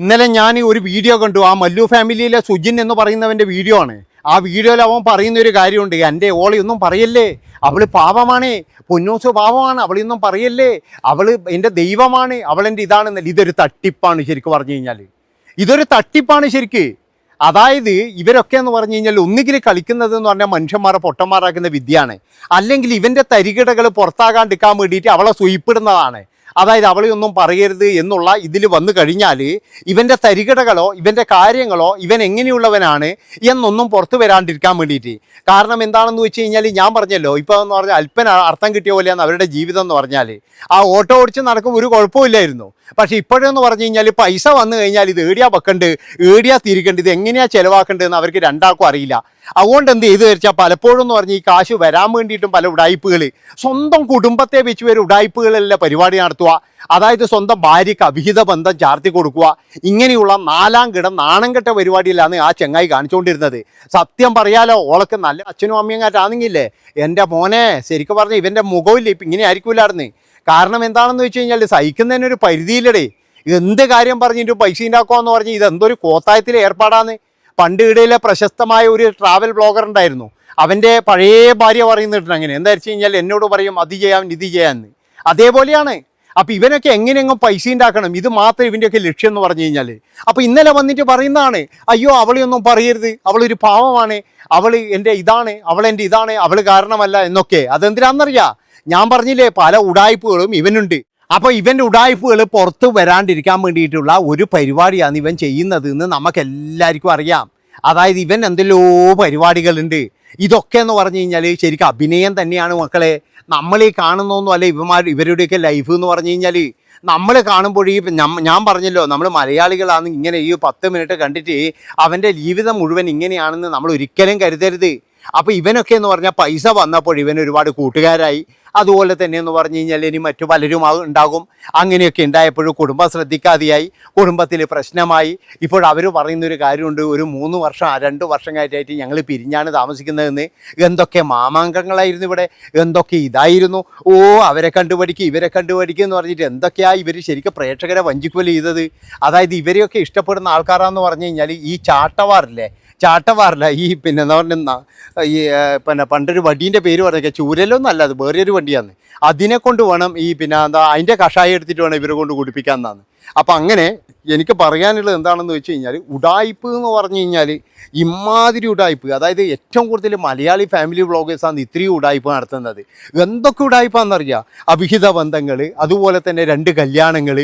ഇന്നലെ ഞാൻ ഒരു വീഡിയോ കണ്ടു. ആ മല്ലു ഫാമിലിയിലെ സുജിൻ എന്ന് പറയുന്നവൻ്റെ വീഡിയോ ആണ്. ആ വീഡിയോയിൽ അവൻ പറയുന്ന ഒരു കാര്യമുണ്ട്, എൻ്റെ ഓളയൊന്നും പറയല്ലേ, അവൾ പാവമാണ്, പൊന്നൂസ് പാവമാണ്, അവളൊന്നും പറയല്ലേ, അവൾ എൻ്റെ ദൈവമാണ്, അവളെൻ്റെ ഇതാണെന്നല്ല. ഇതൊരു തട്ടിപ്പാണ് ശരിക്കും പറഞ്ഞു കഴിഞ്ഞാൽ. ഇതൊരു തട്ടിപ്പാണ് ശരിക്ക്. അതായത് ഇവരൊക്കെ എന്ന് പറഞ്ഞു കഴിഞ്ഞാൽ ഒന്നുകിൽ കളിക്കുന്നത് എന്ന് പറഞ്ഞാൽ മനുഷ്യന്മാരെ പൊട്ടന്മാരാക്കുന്ന വിദ്യയാണ്, അല്ലെങ്കിൽ ഇവൻ്റെ തരികിടകൾ പുറത്താകാണ്ടിരിക്കാൻ വേണ്ടിയിട്ട് അവളെ സ്വയിപ്പിടുന്നതാണ്. അതായത് അവളെയൊന്നും പറയരുത് എന്നുള്ള ഇതിൽ വന്നു കഴിഞ്ഞാൽ ഇവൻ്റെ തരികിടകളോ ഇവൻ്റെ കാര്യങ്ങളോ ഇവൻ എങ്ങനെയുള്ളവനാണ് എന്നൊന്നും പുറത്തു വരാണ്ടിരിക്കാൻ വേണ്ടിയിട്ട്. കാരണം എന്താണെന്ന് വെച്ച് കഴിഞ്ഞാൽ ഞാൻ പറഞ്ഞല്ലോ, ഇപ്പോൾ എന്ന് പറഞ്ഞാൽ അല്പന അർത്ഥം കിട്ടിയ പോലെയാണ് അവരുടെ ജീവിതം എന്ന് പറഞ്ഞാൽ. ആ ഓട്ടോ ഓടിച്ച് നടക്കും ഒരു കുഴപ്പമില്ലായിരുന്നു. പക്ഷേ ഇപ്പോഴെന്ന് പറഞ്ഞു കഴിഞ്ഞാൽ പൈസ വന്നു കഴിഞ്ഞാൽ ഇത് ഏടിയാ വെക്കണ്ട്, ഏടിയാ തിരിക്കണ്ട്, ഇത് എങ്ങനെയാണ് ചിലവാക്കേണ്ടതെന്ന് അവർക്ക് രണ്ടാൾക്കും അറിയില്ല. അതുകൊണ്ട് എന്ത് ചെയ്തു വെച്ചാൽ പലപ്പോഴും എന്ന് പറഞ്ഞാൽ ഈ കാശ് വരാൻ വേണ്ടിയിട്ടും പല ഉടായ്പകൾ, സ്വന്തം കുടുംബത്തെ വെച്ച് വരെ ഉടായ്പകളെല്ലാം പരിപാടി നടത്തുക. അതായത് സ്വന്തം ഭാര്യയ്ക്ക് അവിഹിത ബന്ധം ചാർത്തി കൊടുക്കുക. ഇങ്ങനെയുള്ള നാലാം കിട നാണം കെട്ട പരിപാടിയിലാണ് ആ ചെങ്ങായി കാണിച്ചുകൊണ്ടിരുന്നത്. സത്യം പറയാലോ, ഓളക്ക് നല്ല അച്ഛനും അമ്മയും കാറ്റാണെങ്കിലേ എൻ്റെ മോനെ ശരിക്കും പറഞ്ഞാൽ ഇവൻ്റെ മുഖമില്ല ഇപ്പം ഇങ്ങനെ ആയിരിക്കില്ലായിരുന്നു. കാരണം എന്താണെന്ന് വെച്ച് കഴിഞ്ഞാൽ സഹിക്കുന്നതിനൊരു പരിധിയിലടേ. എന്ത് കാര്യം പറഞ്ഞിട്ട് പൈസ ഉണ്ടാക്കുക എന്ന് പറഞ്ഞാൽ ഇതെന്തൊരു കോത്തായത്തിലെ ഏർപ്പാടാണ്. പണ്ട് ഇടയിലെ പ്രശസ്തമായ ഒരു ട്രാവൽ ബ്ലോഗർ ഉണ്ടായിരുന്നു. അവൻ്റെ പഴയ ഭാര്യ പറയുന്നിട്ടുണ്ട് അങ്ങനെ, എന്താ വെച്ച് കഴിഞ്ഞാൽ എന്നോട് പറയും അത് ചെയ്യാം ഇത് ചെയ്യാമെന്ന്. അതേപോലെയാണ്. അപ്പോൾ ഇവനൊക്കെ എങ്ങനെയെങ്കിലും പൈസ ഉണ്ടാക്കണം, ഇത് മാത്രം ഇവൻ്റെയൊക്കെ ലക്ഷ്യം എന്ന് പറഞ്ഞു കഴിഞ്ഞാൽ. അപ്പോൾ ഇന്നലെ വന്നിട്ട് പറയുന്നതാണ്, അയ്യോ അവളെയൊന്നും പറയരുത്, അവളൊരു പാവമാണ്, അവൾ എൻ്റെ ഇതാണ്, അവളെൻ്റെ ഇതാണ്, അവൾ കാരണമല്ല എന്നൊക്കെ. അതെന്തിനാണെന്നറിയാം, ഞാൻ പറഞ്ഞില്ലേ പല ഉടായ്പകളും ഇവനുണ്ട്. അപ്പോൾ ഇവൻ്റെ ഉടായ്പകൾ പുറത്ത് വരാണ്ടിരിക്കാൻ വേണ്ടിയിട്ടുള്ള ഒരു പരിപാടിയാണ് ഇവൻ ചെയ്യുന്നത് എന്ന് നമുക്കെല്ലാവർക്കും അറിയാം. അതായത് ഇവൻ എന്തെല്ലോ പരിപാടികളുണ്ട്. ഇതൊക്കെ എന്ന് പറഞ്ഞു കഴിഞ്ഞാൽ ശരിക്കും അഭിനയം തന്നെയാണ് മക്കളെ. നമ്മൾ ഈ കാണുന്നൊന്നും അല്ല ഇവരുടെയൊക്കെ ലൈഫ് എന്ന് പറഞ്ഞു കഴിഞ്ഞാൽ. നമ്മൾ കാണുമ്പോൾ ഞാൻ പറഞ്ഞല്ലോ, നമ്മൾ മലയാളികളാണ് ഇങ്ങനെ ഈ 10 മിനിറ്റ് കണ്ടിട്ട് അവൻ്റെ ജീവിതം മുഴുവൻ ഇങ്ങനെയാണെന്ന് നമ്മൾ ഒരിക്കലും കരുതരുത്. അപ്പോൾ ഇവനൊക്കെ എന്ന് പറഞ്ഞാൽ പൈസ വന്നപ്പോൾ ഇവൻ ഒരുപാട് കൂട്ടുകാരായി. അതുപോലെ തന്നെ എന്ന് പറഞ്ഞു കഴിഞ്ഞാൽ ഇനി മറ്റു പലരും ഉണ്ടാകും. അങ്ങനെയൊക്കെ ഉണ്ടായപ്പോഴും കുടുംബം ശ്രദ്ധിക്കാതെയായി, കുടുംബത്തിൽ പ്രശ്നമായി. ഇപ്പോൾ അവർ പറയുന്നൊരു കാര്യമുണ്ട്, ഒരു 3 വർഷം 2 വർഷം കഴിഞ്ഞായിട്ട് ഞങ്ങൾ പിരിഞ്ഞാണ് താമസിക്കുന്നതെന്ന്. എന്തൊക്കെ മാമാങ്കങ്ങളായിരുന്നു ഇവിടെ, എന്തൊക്കെ ഇതായിരുന്നു. അവരെ കണ്ടുപഠിക്കും ഇവരെ കണ്ടുപഠിക്കും എന്ന് പറഞ്ഞിട്ട് എന്തൊക്കെയാണ് ഇവർ ശരിക്കും പ്രേക്ഷകരെ വഞ്ചിക്കുകയല്ല ചെയ്തത്. അതായത് ഇവരെയൊക്കെ ഇഷ്ടപ്പെടുന്ന ആൾക്കാരാന്ന് പറഞ്ഞു കഴിഞ്ഞാൽ ഈ ചാട്ടവാറില്ല ഈ പിന്നെ എന്താ പറയുക, ഈ പിന്നെ പണ്ടൊരു വടീൻ്റെ പേര് പറഞ്ഞൊക്കെ ചൂരലൊന്നും അല്ല, അത് വേറൊരു വണ്ടിയാണ്. അതിനെ കൊണ്ട് വേണം ഈ പിന്നെ എന്താ അതിൻ്റെ കഷായം എടുത്തിട്ട് വേണം ഇവരെ കൊണ്ട് കുടിപ്പിക്കാൻ എന്നാണ്. അപ്പം അങ്ങനെ എനിക്ക് പറയാനുള്ളത് എന്താണെന്ന് വെച്ച് കഴിഞ്ഞാൽ, ഉടായ്പ് എന്ന് പറഞ്ഞു കഴിഞ്ഞാൽ ഇമാതിരി ഉടായ്പ്. അതായത് ഏറ്റവും കൂടുതൽ മലയാളി ഫാമിലി വ്ളോഗേഴ്സാണ് ഇത്രയും ഉടായ്പ നടത്തുന്നത്. എന്തൊക്കെ ഉടായ്പാന്നറിയാം. അവിഹിത ബന്ധങ്ങൾ, അതുപോലെ തന്നെ 2 കല്യാണങ്ങൾ,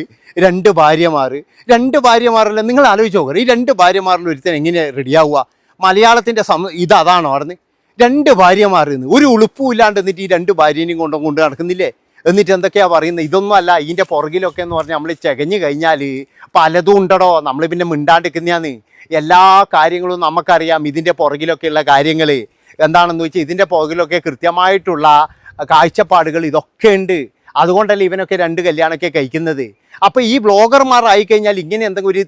2 ഭാര്യമാരല്ല. നിങ്ങൾ ആലോചിച്ച് നോക്കുക, ഈ 2 ഭാര്യമാരിൽ ഒരുത്തൻ എങ്ങനെ റെഡിയാവുക? മലയാളത്തിൻ്റെ ഇതാണോ പറഞ്ഞ് 2 ഭാര്യമാരെന്ന് ഒരു ഉളുപ്പും ഇല്ലാണ്ട് എന്നിട്ട് ഈ 2 ഭാര്യനെയും കൊണ്ട് നടക്കുന്നില്ലേ? എന്നിട്ട് എന്തൊക്കെയാണ് പറയുന്നത്? ഇതൊന്നും അല്ല, ഇതിൻ്റെ പുറകിലൊക്കെ എന്ന് പറഞ്ഞാൽ നമ്മൾ ചകഞ്ഞു കഴിഞ്ഞാൽ പലതും ഉണ്ടടോ. നമ്മൾ പിന്നെ മിണ്ടാണ്ടിരിക്കുന്നതാണ്. എല്ലാ കാര്യങ്ങളും നമുക്കറിയാം. ഇതിൻ്റെ പുറകിലൊക്കെയുള്ള കാര്യങ്ങൾ എന്താണെന്ന് വെച്ചാൽ ഇതിൻ്റെ പുറകിലൊക്കെ കൃത്യമായിട്ടുള്ള കാഴ്ചപ്പാടുകൾ ഇതൊക്കെ ഉണ്ട്. അതുകൊണ്ടല്ലേ ഇവനൊക്കെ 2 കല്യാണമൊക്കെ കഴിക്കുന്നത്. അപ്പോൾ ഈ ബ്ലോഗർമാർ ആയിക്കഴിഞ്ഞാൽ ഇങ്ങനെ എന്തെങ്കിലും ഒരു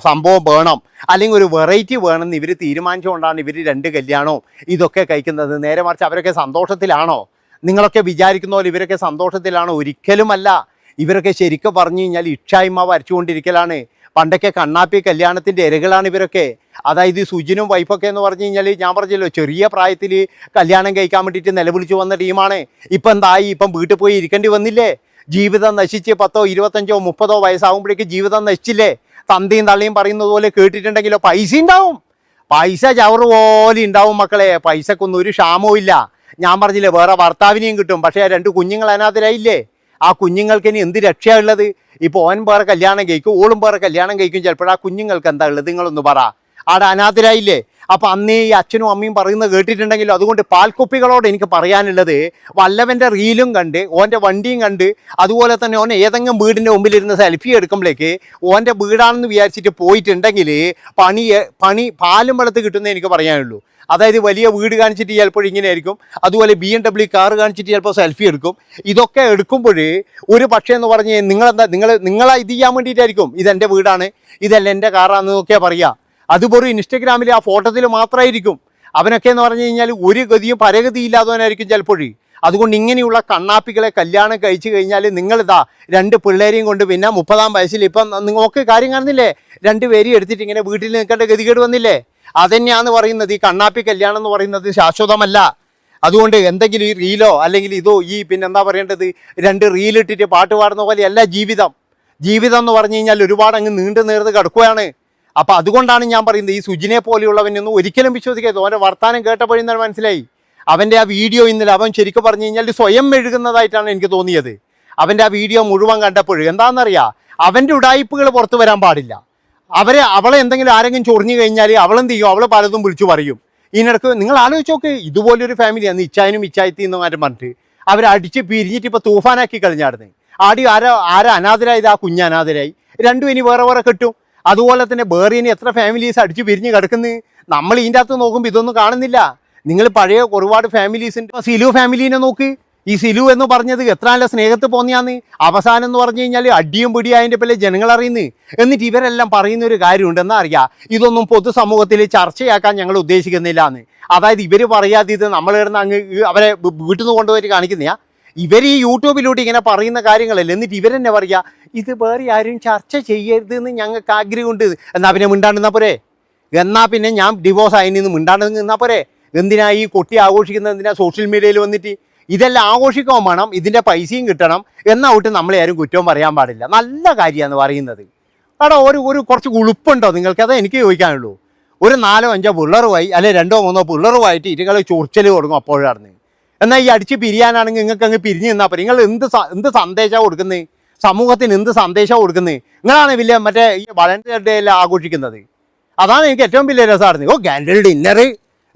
സംഭവം വേണം, അല്ലെങ്കിൽ ഒരു വെറൈറ്റി വേണമെന്ന് ഇവർ തീരുമാനിച്ചുകൊണ്ടാണ് ഇവർ 2 കല്യാണവും ഇതൊക്കെ കഴിക്കുന്നത്. നേരെ മറിച്ച് അവരൊക്കെ സന്തോഷത്തിലാണോ? നിങ്ങളൊക്കെ വിചാരിക്കുന്ന പോലെ ഇവരൊക്കെ സന്തോഷത്തിലാണോ? ഒരിക്കലുമല്ല. ഇവരൊക്കെ ശരിക്കും പറഞ്ഞു കഴിഞ്ഞാൽ ഇക്ഷായ്മ വരച്ചുകൊണ്ടിരിക്കലാണ്. പണ്ടൊക്കെ കണ്ണാപ്പി കല്യാണത്തിൻ്റെ ഇരകളാണ് ഇവരൊക്കെ. അതായത് ഈ സുജിനും വൈഫൊക്കെ എന്ന് പറഞ്ഞു കഴിഞ്ഞാൽ ഞാൻ പറഞ്ഞല്ലോ, ചെറിയ പ്രായത്തിൽ കല്യാണം കഴിക്കാൻ വേണ്ടിയിട്ട് നിലവിളിച്ചു വന്ന ടീമാണ്. ഇപ്പം എന്തായി? ഇപ്പം വീട്ടിൽ പോയി ഇരിക്കേണ്ടി വന്നില്ലേ? ജീവിതം നശിച്ച് 10, 25, 30 വയസ്സാകുമ്പോഴേക്ക് ജീവിതം നശിച്ചില്ലേ? തന്തയും തള്ളിയും പറയുന്നത് പോലെ കേട്ടിട്ടുണ്ടെങ്കിലോ പൈസ ഉണ്ടാവും, പൈസ ചവറ് പോലെ ഉണ്ടാവും മക്കളെ. പൈസക്കൊന്നും ഒരു ക്ഷാമവും ഇല്ല. ഞാൻ പറഞ്ഞില്ലേ, വേറെ ഭർത്താവിനെയും കിട്ടും. പക്ഷേ 2 കുഞ്ഞുങ്ങൾ അനാഥരായില്ലേ? ആ കുഞ്ഞുങ്ങൾക്ക് ഇനി എന്ത് രക്ഷയുള്ളത്? ഇപ്പോൾ ഓൻ വേറെ കല്യാണം കഴിക്കും, ഓളും വേറെ കല്യാണം കഴിക്കും. ചിലപ്പോൾ ആ കുഞ്ഞുങ്ങൾക്ക് എന്താ ഉള്ളത്? നിങ്ങളൊന്ന് പറ. ആടെ അനാഥരായില്ലേ? അപ്പോൾ അന്നേ ഈ അച്ഛനും അമ്മയും പറയുന്നത് കേട്ടിട്ടുണ്ടെങ്കിലും. അതുകൊണ്ട് പാൽക്കുപ്പികളോട് എനിക്ക് പറയാനുള്ളത്, വല്ലവൻ്റെ റീലും കണ്ട് ഓൻ്റെ വണ്ടിയും കണ്ട് അതുപോലെ തന്നെ ഓൻ ഏതെങ്കിലും വീടിൻ്റെ മുമ്പിലിരുന്ന് സെൽഫി എടുക്കുമ്പോഴേക്ക് ഓൻ്റെ വീടാണെന്ന് വിചാരിച്ചിട്ട് പോയിട്ടുണ്ടെങ്കിൽ പണി പാലും വെള്ളത്ത് കിട്ടുന്നേ എനിക്ക് പറയാനുള്ളൂ. അതായത് വലിയ വീട് കാണിച്ചിട്ട് ചിലപ്പോൾ ഇങ്ങനെ ആയിരിക്കും, അതുപോലെ BMW കാർ കാണിച്ചിട്ട് ചിലപ്പോൾ സെൽഫി എടുക്കും. ഇതൊക്കെ എടുക്കുമ്പോൾ ഒരു പക്ഷേ എന്ന് പറഞ്ഞ് നിങ്ങളെ ഇത് ചെയ്യാൻ വേണ്ടിയിട്ടായിരിക്കും. ഇതെൻ്റെ വീടാണ്, ഇതല്ല എൻ്റെ കാറാണെന്നൊക്കെയാണ് പറയുക. അതുപോലെ ഇൻസ്റ്റഗ്രാമിൽ ആ ഫോട്ടോത്തിൽ മാത്രമായിരിക്കും. അവനൊക്കെ എന്ന് പറഞ്ഞു കഴിഞ്ഞാൽ ഒരു ഗതിയും പരഗതി ഇല്ലാത്തവനായിരിക്കും ചിലപ്പോൾ. അതുകൊണ്ട് ഇങ്ങനെയുള്ള കണ്ണാപ്പികളെ കല്യാണം കഴിച്ചു കഴിഞ്ഞാൽ നിങ്ങളിതാ 2 പിള്ളേരെയും കൊണ്ട് പിന്നെ 30-ാം വയസ്സിൽ ഇപ്പം നിങ്ങൾക്ക് കാര്യം കാണുന്നില്ലേ, 2 പേരെയും എടുത്തിട്ട് ഇങ്ങനെ വീട്ടിൽ നിൽക്കേണ്ട ഗതികേട് വന്നില്ലേ. അതന്നെയാന്ന് പറയുന്നത്, ഈ കണ്ണാപ്പി കല്യാണം എന്ന് പറയുന്നത് ശാശ്വതമല്ല. അതുകൊണ്ട് എന്തെങ്കിലും ഈ റീലോ അല്ലെങ്കിൽ ഇതോ ഈ പിന്നെന്താ പറയേണ്ടത് 2 റീലിട്ടിട്ട് പാട്ട് പാടുന്ന പോലെയല്ല ജീവിതം. ജീവിതം എന്ന് പറഞ്ഞു കഴിഞ്ഞാൽ ഒരുപാട് അങ്ങ് നീണ്ടു നേർന്ന് കിടക്കുകയാണ്. അപ്പം അതുകൊണ്ടാണ് ഞാൻ പറയുന്നത്, ഈ സുജിനെ പോലെയുള്ളവനൊന്നും ഒരിക്കലും വിശ്വസിക്കരുത്. ഓൻ്റെ വർത്താനം കേട്ടപ്പോഴും മനസ്സിലായി. അവൻ്റെ ആ വീഡിയോ ഇന്നലെ അവൻ ശരിക്കും പറഞ്ഞു കഴിഞ്ഞാൽ സ്വയം മെഴുകുന്നതായിട്ടാണ് എനിക്ക് തോന്നിയത്. അവൻ്റെ ആ വീഡിയോ മുഴുവൻ കണ്ടപ്പോഴും എന്താണെന്നറിയാം, അവൻ്റെ ഉടായിപ്പുകൾ പുറത്തു വരാൻ പാടില്ല. അവളെ എന്തെങ്കിലും ആരെങ്കിലും ചൊറിഞ്ഞു കഴിഞ്ഞാൽ അവളെന്ത് ചെയ്യും, അവൾ പലതും വിളിച്ചു പറയും. ഇതിനിടക്ക് നിങ്ങൾ ആലോചിച്ച് നോക്ക്, ഇതുപോലൊരു ഫാമിലിയാണ് ഇച്ചായനും ഇച്ചായത്തി എന്നും മാറ്റം പറഞ്ഞിട്ട് അവരടിച്ച് പിരിഞ്ഞിട്ട് ഇപ്പോൾ തൂഫാനാക്കി കളഞ്ഞാടുന്നത്. ആരാ അനാഥരായത്, ആ കുഞ്ഞ് അനാഥരായി. 2 ഇനി വേറെ വേറെ കിട്ടും. അതുപോലെ തന്നെ വേറെ ഇനി എത്ര ഫാമിലീസ് അടിച്ച് പിരിഞ്ഞ് കിടക്കുന്നത്. നമ്മൾ ഇതിൻ്റെ അകത്ത് നോക്കുമ്പോൾ ഇതൊന്നും കാണുന്നില്ല. നിങ്ങൾ പഴയ ഒരുപാട് ഫാമിലീസ് ഉണ്ട്. സിലു ഫാമിലീനെ നോക്ക്. ഈ സിലു എന്ന് പറഞ്ഞത് എത്ര നല്ല സ്നേഹത്തിൽ പോന്നെയാന്ന്. അവസാനം എന്ന് പറഞ്ഞു കഴിഞ്ഞാൽ അടിയും പിടിയും അതിൻ്റെ പല ജനങ്ങൾ അറിയുന്നത്. എന്നിട്ട് ഇവരെല്ലാം പറയുന്ന ഒരു കാര്യമുണ്ട്, എന്നാ അറിയാം, ഇതൊന്നും പൊതുസമൂഹത്തിൽ ചർച്ചയാക്കാൻ ഞങ്ങൾ ഉദ്ദേശിക്കുന്നില്ല എന്ന്. അതായത് ഇവർ പറയാതെ ഇത് നമ്മൾ കിടന്ന് അങ്ങ് അവരെ വീട്ടിൽ നിന്ന് കൊണ്ടുപോയിട്ട് കാണിക്കുന്നയാ. ഇവർ ഈ യൂട്യൂബിലൂടെ ഇങ്ങനെ പറയുന്ന കാര്യങ്ങളല്ലേ. എന്നിട്ട് ഇവരെന്നെ പറയുക ഇത് വേറെ ആരും ചർച്ച ചെയ്യരുത് എന്ന് ഞങ്ങൾക്ക് ആഗ്രഹമുണ്ട്. എന്നാൽ പിന്നെ മിണ്ടാണ്ടെന്നാൽ പോരെ. എന്നാൽ പിന്നെ ഞാൻ ഡിവോഴ്സ് ആയിന്ന് മിണ്ടാണ്ട് നിന്നാൽ പോരെ. എന്തിനാ ഈ കൊട്ടി ആഘോഷിക്കുന്നത്, എന്തിനാ സോഷ്യൽ മീഡിയയിൽ വന്നിട്ട് ഇതെല്ലാം ആഘോഷിക്കാൻ വേണം, ഇതിൻ്റെ പൈസയും കിട്ടണം. എന്നാവട്ടെ നമ്മളെ ആരും കുറ്റവും പറയാൻ പാടില്ല. നല്ല കാര്യമാണ് പറയുന്നത്. അവിടെ ഒരു കുറച്ച് ഉളുപ്പുണ്ടോ നിങ്ങൾക്ക്? അതേ എനിക്ക് ചോദിക്കാനുള്ളൂ. ഒരു 4-5 പിള്ളറുമായി അല്ലെ 2-3 പിള്ളറുമായിട്ട് ഇതുങ്ങൾ ചൊറിച്ചൽ തുടങ്ങും അപ്പോഴാണ്. എന്നാൽ ഈ അടിച്ച് പിരിയാനാണെങ്കിൽ നിങ്ങൾക്ക് അങ്ങ് പിരിഞ്ഞ് നിന്നാൽ പറയും. നിങ്ങൾ എന്ത് സന്ദേശമാണ് കൊടുക്കുന്നത് സമൂഹത്തിന്? എന്ത് സന്ദേശമാണ് കൊടുക്കുന്നത്? നിങ്ങളാണ് വലിയ മറ്റേ ഈ വാലന്റൈൻസ് ഡേ എല്ലാം ആഘോഷിക്കുന്നത്. അതാണ് എനിക്ക് ഏറ്റവും വലിയ രസമായിരുന്നു. ഓ ക്യാൻഡിൽ ഡിന്നർ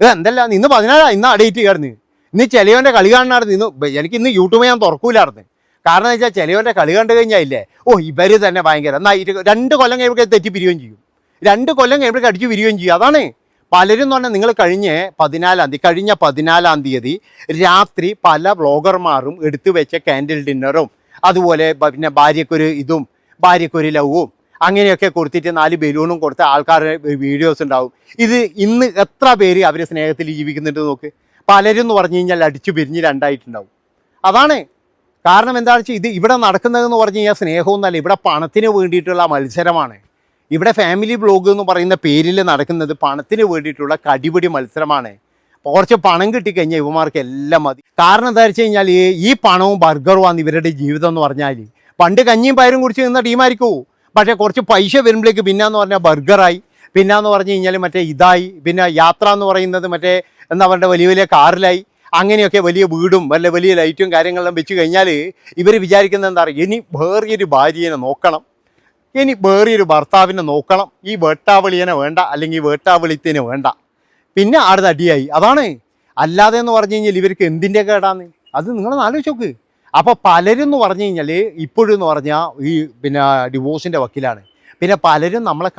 എന്തെല്ലാം ഇന്ന് 17 ഇന്ന് ഡേറ്റ് കയറുന്നു. ഇന്ന് ചിലവൻ്റെ കളി കാണാറുണ്ട്. എനിക്ക് ഇന്ന് യൂട്യൂബ് ഞാൻ തുറക്കൂലായിരുന്നു. കാരണം എന്ന് വെച്ചാൽ ചിലവൻ്റെ കളി കണ്ടു കഴിഞ്ഞാൽ ഇല്ലേ, ഓ ഇവർ തന്നെ ഭയങ്കര എന്നാൽ 2 കൊല്ലം കഴിയുമ്പോൾ തെറ്റി പിരിയുകയും ചെയ്യും. 2 കൊല്ലം കഴിയുമ്പോൾ അടിച്ച് പിരിയുകയും ചെയ്യും. അതാണ് പലരും എന്ന് പറഞ്ഞാൽ നിങ്ങൾ കഴിഞ്ഞ 14-ാം തീയതി രാത്രി പല വ്ളോഗർമാരും എടുത്തു വെച്ച ക്യാൻഡിൽ ഡിന്നറും അതുപോലെ പിന്നെ ഭാര്യക്കൊരു ലവും അങ്ങനെയൊക്കെ കൊടുത്തിട്ട് 4 ബലൂണും കൊടുത്ത ആൾക്കാരുടെ വീഡിയോസ് ഉണ്ടാവും. ഇന്ന് എത്ര പേര് അവർ സ്നേഹത്തിൽ ജീവിക്കുന്നുണ്ട് നോക്ക്. പലരും എന്ന് പറഞ്ഞു കഴിഞ്ഞാൽ അടിച്ചു പിരിഞ്ഞ് 2ആയിട്ടുണ്ടാവും. അതാണ് കാരണം. എന്താണെന്ന് വെച്ചാൽ ഇത് ഇവിടെ നടക്കുന്നതെന്ന് പറഞ്ഞു കഴിഞ്ഞാൽ സ്നേഹമൊന്നുമല്ല, ഇവിടെ പണത്തിന് വേണ്ടിയിട്ടുള്ള മത്സരമാണ്. ഇവിടെ ഫാമിലി ബ്ലോഗ് എന്ന് പറയുന്ന പേരിൽ നടക്കുന്നത് പണത്തിന് വേണ്ടിയിട്ടുള്ള കടിപിടി മത്സരമാണ്. കുറച്ച് പണം കിട്ടിക്കഴിഞ്ഞാൽ ഇവന്മാർക്ക് എല്ലാം മതി. കാരണം എന്താ വെച്ച് കഴിഞ്ഞാൽ ഈ പണവും ബർഗറുമാണ് ഇവരുടെ ജീവിതം എന്ന് പറഞ്ഞാൽ. പണ്ട് കഞ്ഞിയും പയറും കുടിച്ച് നിന്ന ടീമായിരിക്കൂ. പക്ഷേ കുറച്ച് പൈസ വരുമ്പോഴേക്ക് പിന്നെന്ന് പറഞ്ഞാൽ ബർഗറായി, പിന്നെന്ന് പറഞ്ഞു കഴിഞ്ഞാൽ മറ്റേ ഇതായി, പിന്നെ യാത്ര എന്ന് പറയുന്നത് മറ്റേ എന്താ പറയുക വലിയ വലിയ കാറിലായി. അങ്ങനെയൊക്കെ വലിയ വീടും വലിയ ലൈറ്റും കാര്യങ്ങളെല്ലാം വെച്ച് കഴിഞ്ഞാൽ ഇവർ വിചാരിക്കുന്നത് എന്താ പറയുക, ഇനി വേറൊരു ഭാര്യനെ നോക്കണം, ഇനി വേറൊരു ഭർത്താവിനെ നോക്കണം, ഈ വേട്ടാവളിയനെ വേണ്ട അല്ലെങ്കിൽ വേട്ടാവളിത്തിനെ വേണ്ട, പിന്നെ ആടുന്ന അടിയായി. അതാണ്. അല്ലാതെ എന്ന് പറഞ്ഞു കഴിഞ്ഞാൽ ഇവർക്ക് എന്തിൻ്റെ കേടാന്ന് അത് നിങ്ങളൊന്ന് ആലോചിച്ച് നോക്ക്. അപ്പോൾ പലരും എന്ന് പറഞ്ഞു കഴിഞ്ഞാൽ ഇപ്പോഴും എന്ന് പറഞ്ഞാൽ ഈ പിന്നെ ഡിവോഴ്സിൻ്റെ വക്കീലാണ്. പിന്നെ പലരും നമ്മളെ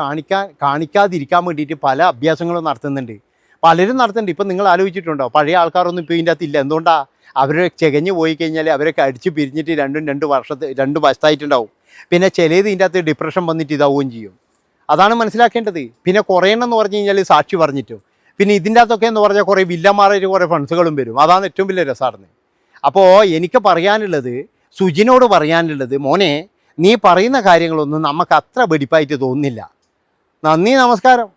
കാണിക്കാതിരിക്കാൻ വേണ്ടിയിട്ട് പല അഭ്യാസങ്ങളും നടത്തുന്നുണ്ട്. പലരും നടത്തുന്നുണ്ട്. ഇപ്പം നിങ്ങൾ ആലോചിച്ചിട്ടുണ്ടോ, പഴയ ആൾക്കാരൊന്നും ഇപ്പോൾ ഇതിൻ്റെ അകത്തില്ല. എന്തുകൊണ്ടാണ്? അവരെ ചെകഞ്ഞ് പോയി കഴിഞ്ഞാൽ അവരൊക്കെ അടിച്ച് പിരിഞ്ഞിട്ട് 2 വർഷത്തായിട്ടുണ്ടാവും. പിന്നെ ചിലത് ഇതിൻ്റെ അകത്ത് ഡിപ്രഷൻ വന്നിട്ട് ഇതാവുകയും ചെയ്യും. അതാണ് മനസ്സിലാക്കേണ്ടത്. പിന്നെ കുറേ എണ്ണം പറഞ്ഞു കഴിഞ്ഞാൽ സാക്ഷി പറഞ്ഞിട്ടും പിന്നെ ഇതിൻ്റെ അകത്തൊക്കെ എന്ന് പറഞ്ഞാൽ കുറേ വില്ലന്മാരായിട്ട് കുറേ ഫണ്ട്സുകളും വരും. അതാണ് ഏറ്റവും വലിയ രസമായിരുന്നു. അപ്പോൾ എനിക്ക് പറയാനുള്ളത്, സുജിനോട് പറയാനുള്ളത്, മോനെ നീ പറയുന്ന കാര്യങ്ങളൊന്നും നമുക്ക് അത്ര വെടിപ്പായിട്ട് തോന്നുന്നില്ല. നന്ദി, നമസ്കാരം.